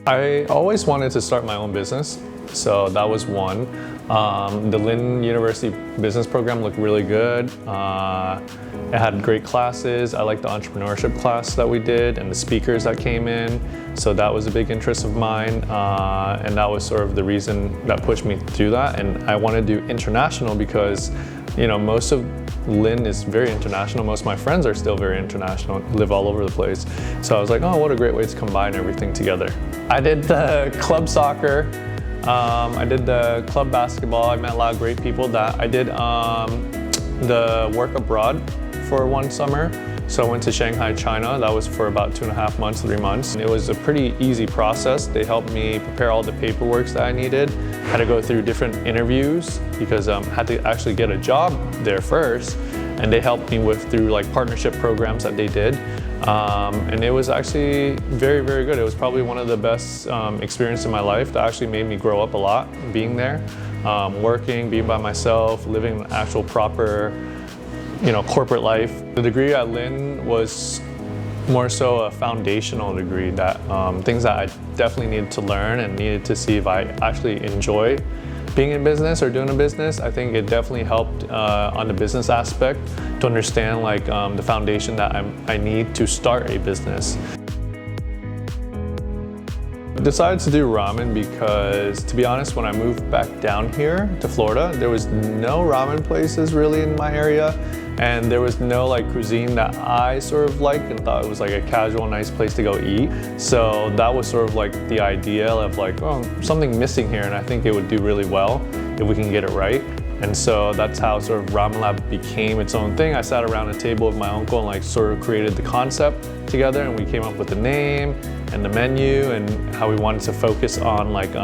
I always wanted to start my own business, so that was one. The Lynn University business program looked really good. It had great classes. I liked the entrepreneurship class that we did and the speakers that came in, so that was a big interest of mine, and that was sort of the reason that pushed me to do that. And I wanted to do international because, you know, most of Lynn is very international. Most of my friends are still very international, live all over the place. So I was like, oh, what a great way to combine everything together. I did the club soccer, I did the club basketball. I met a lot of great people. I did the work abroad for one summer. So I went to Shanghai, China. That was for about 2.5 months, 3 months. And it was a pretty easy process. They helped me prepare all the paperwork that I needed. Had to go through different interviews because I had to actually get a job there first. And they helped me through like partnership programs that they did. And it was actually very, very good. It was probably one of the best experiences in my life that actually made me grow up a lot being there. Working, being by myself, living an actual proper, you know, corporate life. The degree at Lynn was more so a foundational degree, that things that I definitely needed to learn and needed to see if I actually enjoy being in business or doing a business. I think it definitely helped on the business aspect to understand like the foundation that I need to start a business. I decided to do ramen because, to be honest, when I moved back down here to Florida, there was no ramen places really in my area, and there was no like cuisine that I sort of liked and thought it was like a casual, nice place to go eat. So that was sort of like the idea of like, oh, something missing here, and I think it would do really well if we can get it right. And so that's how sort of Ramen Lab became its own thing. I sat around a table with my uncle and like sort of created the concept together, and we came up with the name and the menu and how we wanted to focus on like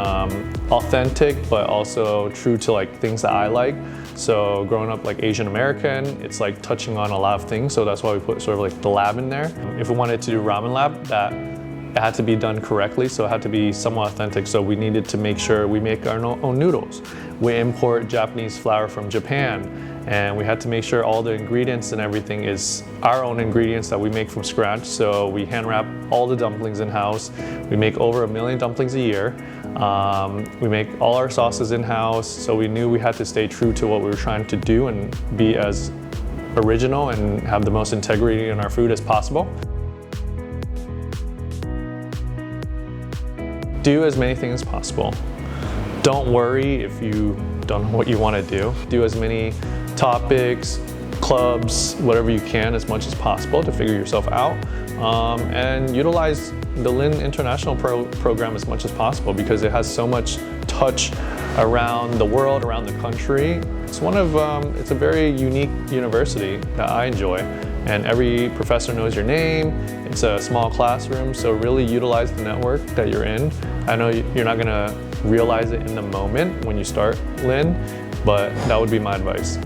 authentic but also true to like things that I like. So growing up like Asian American, it's like touching on a lot of things, so that's why we put sort of like the lab in there. If we wanted to do Ramen Lab, that it had to be done correctly, so it had to be somewhat authentic. So we needed to make sure we make our own noodles. We import Japanese flour from Japan, and we had to make sure all the ingredients and everything is our own ingredients that we make from scratch. So we hand wrap all the dumplings in-house. We make over 1 million dumplings a year. We make all our sauces in-house, so we knew we had to stay true to what we were trying to do and be as original and have the most integrity in our food as possible. Do as many things as possible. Don't worry if you don't know what you want to do. Do as many topics, clubs, whatever you can as much as possible to figure yourself out. And utilize the Lynn International program as much as possible because it has so much touch around the world, around the country. It's it's a very unique university that I enjoy. And every professor knows your name. It's a small classroom, so really utilize the network that you're in. I know you're not gonna realize it in the moment when you start Lynn, but that would be my advice.